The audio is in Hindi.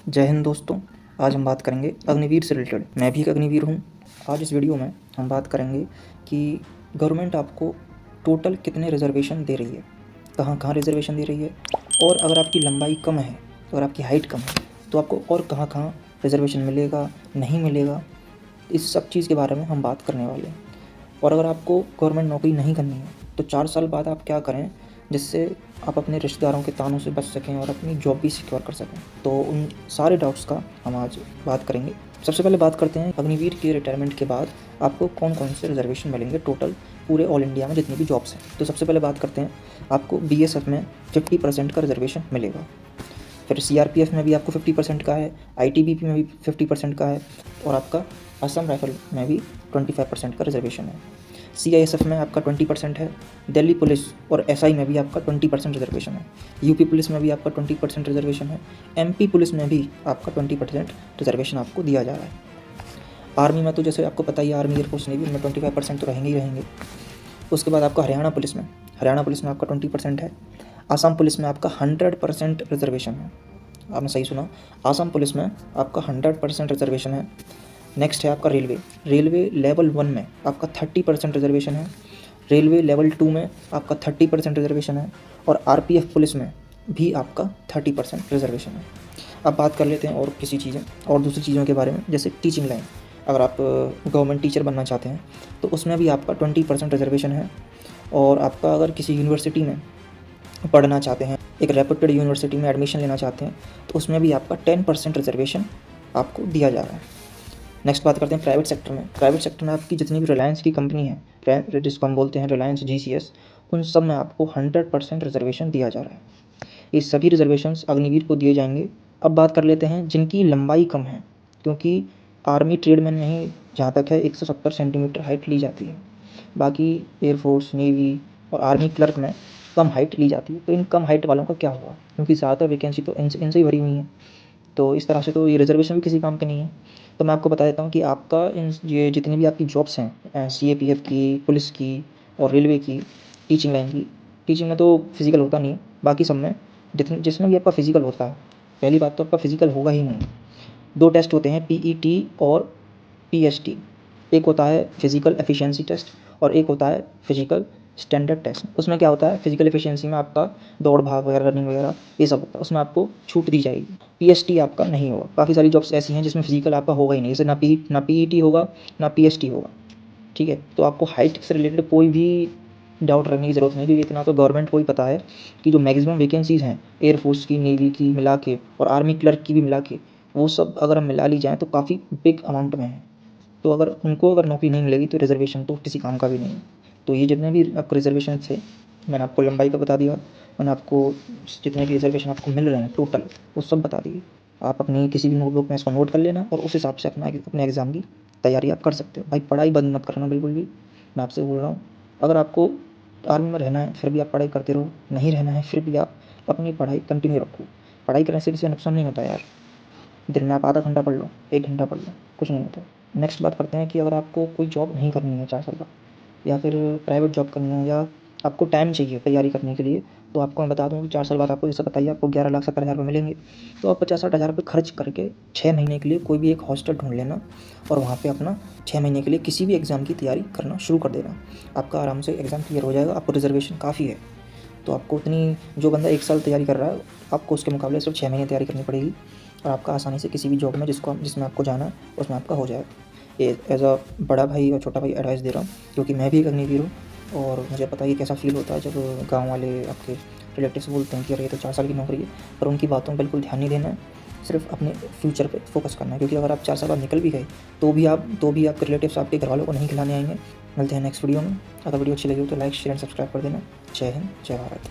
जय हिंद दोस्तों। आज हम बात करेंगे अग्निवीर से रिलेटेड। मैं भी एक अग्निवीर हूँ। आज इस वीडियो में हम बात करेंगे कि गवर्नमेंट आपको टोटल कितने रिजर्वेशन दे रही है, कहाँ कहाँ रिजर्वेशन दे रही है, और अगर आपकी लंबाई कम है, अगर आपकी हाइट कम है तो आपको और कहाँ कहाँ रिजर्वेशन मिलेगा, नहीं मिलेगा, इस सब चीज़ के बारे में हम बात करने वाले हैं। और अगर आपको गवर्नमेंट नौकरी नहीं करनी है तो 4 साल बाद आप क्या करें जिससे आप अपने रिश्तेदारों के तानों से बच सकें और अपनी जॉब भी सिक्योर कर सकें। तो उन सारे डाउट्स का हम आज बात करेंगे। सबसे पहले बात करते हैं अग्निवीर के रिटायरमेंट के बाद आपको कौन कौन से रिजर्वेशन मिलेंगे टोटल पूरे ऑल इंडिया में जितनी भी जॉब्स हैं। तो सबसे पहले बात करते हैं, आपको बीएसएफ में 50% का रिजर्वेशन मिलेगा। फिर सीआरपीएफ में भी आपको 50% का है, आईटीबीपी में भी 50% का है, और आपका असम राइफल में भी 25% का रिजर्वेशन है। सीआईएसएफ में आपका 20% है, दिल्ली पुलिस और एसआई में भी आपका 20% रिजर्वेशन है, यूपी पुलिस में भी आपका 20% रिजर्वेशन है, एमपी पुलिस में भी आपका 20% रिजर्वेशन आपको दिया जा रहा है। आर्मी में तो जैसे आपको पता ही है, आर्मी एयरफोर्स नेवी में 25% तो रहेंगे ही रहेंगे। उसके बाद आपका हरियाणा पुलिस में आपका 20% है। आसाम पुलिस में आपका 100% रिजर्वेशन है। आपने सही सुना, आसाम पुलिस में आपका 100% रिजर्वेशन है। नेक्स्ट है आपका रेलवे लेवल 1 में आपका 30% रिजर्वेशन है, रेलवे लेवल 2 में आपका 30% रिजर्वेशन है, और आरपीएफ पुलिस में भी आपका 30% रिजर्वेशन है। अब बात कर लेते हैं और दूसरी चीज़ों के बारे में, जैसे टीचिंग लाइन। अगर आप गवर्नमेंट टीचर बनना चाहते हैं तो उसमें भी आपका 20% रिजर्वेशन है। और आपका अगर किसी यूनिवर्सिटी में पढ़ना चाहते हैं, एक रेप्यूटेड यूनिवर्सिटी में एडमिशन लेना चाहते हैं, तो उसमें भी आपका 10% रिजर्वेशन आपको दिया जा रहा है। नेक्स्ट बात करते हैं प्राइवेट सेक्टर में आपकी जितनी भी रिलायंस की कंपनी है, जिसको हम बोलते हैं रिलायंस जीसीएस, उन सब में आपको 100% रिजर्वेशन दिया जा रहा है। ये सभी रिजर्वेशंस अग्निवीर को दिए जाएंगे। अब बात कर लेते हैं जिनकी लंबाई कम है, क्योंकि आर्मी ट्रेडमैन में ही जहाँ तक है 170 सेंटीमीटर हाइट ली जाती है, बाकी एयरफोर्स नेवी और आर्मी क्लर्क में कम हाइट ली जाती है। तो इन कम हाइट वालों का क्या होगा, क्योंकि ज़्यादातर वैकेंसी तो इनसे ही भरी हुई हैं। तो इस तरह से तो ये रिजर्वेशन भी किसी काम के नहीं है। तो मैं आपको बता देता हूँ कि आपका ये जितनी भी आपकी जॉब्स हैं, सीएपीएफ की, पुलिस की और रेलवे की, टीचिंग लाइन की, टीचिंग में तो फिजिकल होता नहीं है, बाकी सब में जिसमें भी आपका फिजिकल होता है, पहली बात तो आपका फिजिकल होगा ही नहीं। 2 टेस्ट होते हैं, पीईटी और पीएसटी। एक होता है फिजिकल एफिशिएंसी टेस्ट और एक होता है फिजिकल स्टैंडर्ड टेस्ट। उसमें क्या होता है, फिजिकल एफिशिएंसी में आपका दौड़ भाग वगैरह, रनिंग वगैरह ये सब होता है, उसमें आपको छूट दी जाएगी। पीएसटी आपका नहीं होगा। काफ़ी सारी जॉब्स ऐसी हैं जिसमें फिजिकल आपका होगा ही नहीं, जैसे ना पीईटी होगा ना पीएसटी होगा। ठीक है, तो आपको हाइट से रिलेटेड कोई भी डाउट रखने की ज़रूरत नहीं, क्योंकि इतना तो गवर्नमेंट को ही पता है कि जो मैक्सिमम वैकेंसीज़ हैं एयरफोर्स की, नेवी की मिला के और आर्मी क्लर्क की भी मिला के, वो सब अगर हम मिला ली जाएँ तो काफ़ी बिग अमाउंट में है। तो अगर नौकरी नहीं मिलेगी तो रिजर्वेशन तो किसी काम का भी नहीं है। तो ये जितने भी आपको रिजर्वेशन थे, मैंने आपको लंबाई का बता दिया, मैंने आपको जितने भी रिजर्वेशन आपको मिल रहे हैं टोटल वो सब बता दिए। आप अपनी किसी भी नोटबुक में इसको नोट कर लेना और उस हिसाब से अपने एग्ज़ाम की तैयारी आप कर सकते हो। भाई पढ़ाई बंद मत करना बिल्कुल भी, मैं आपसे बोल रहा हूँ। अगर आपको आर्मी में रहना है फिर भी आप पढ़ाई करते रहो, नहीं रहना है फिर भी आप अपनी पढ़ाई कंटिन्यू रखो। पढ़ाई करने से किसी का नुकसान नहीं होता यार। दिन में आप आधा घंटा पढ़ लो, 1 घंटा पढ़ लो, कुछ नहीं होता। नेक्स्ट बात करते हैं कि अगर आपको कोई जॉब नहीं करनी है 4 साल बाद, या फिर प्राइवेट जॉब करनी है, या आपको टाइम चाहिए तैयारी करने के लिए, तो आपको मैं बता दूँ कि 4 साल बाद आपको जैसा बताइए आपको 11,70,000 मिलेंगे। तो आप 50-60 हज़ार रुपये खर्च करके 6 महीने के लिए कोई भी एक हॉस्टल ढूंढ लेना और वहाँ पे अपना 6 महीने के लिए किसी भी एग्ज़ाम की तैयारी करना शुरू कर देना। आपका आराम से एग्ज़ाम क्लियर हो जाएगा। आपको रिजर्वेशन काफ़ी है, तो आपको उतनी, जो बंदा 1 साल तैयारी कर रहा है आपको उसके मुकाबले सिर्फ 6 महीने तैयारी करनी पड़ेगी, और आपका आसानी से किसी भी जॉब में जिसमें आपको जाना है उसमें आपका हो जाएगा। ये एज़ अ बड़ा भाई और छोटा भाई एडवाइस दे रहा हूँ, क्योंकि मैं भी एक अग्निवीर हूँ और मुझे पता है कि कैसा फ़ील होता है जब गाँव वाले आपके रिलेटिव्स बोलते हैं कि अरे ये तो 4 साल की नौकरी है। पर उनकी बातों पर बिल्कुल ध्यान नहीं देना है, सिर्फ अपने फ्यूचर पे फोकस करना है, क्योंकि अगर आप 4 साल बाद निकल भी गए तो भी आपके रिलेटिव्स आपके घर वालों को नहीं खिलाने आएंगे। मिलते हैं नेक्स्ट वीडियो में। अगर वीडियो अच्छी लगी हो तो लाइक, शेयर एंड सब्सक्राइब कर देना। जय हिंद, जय भारत।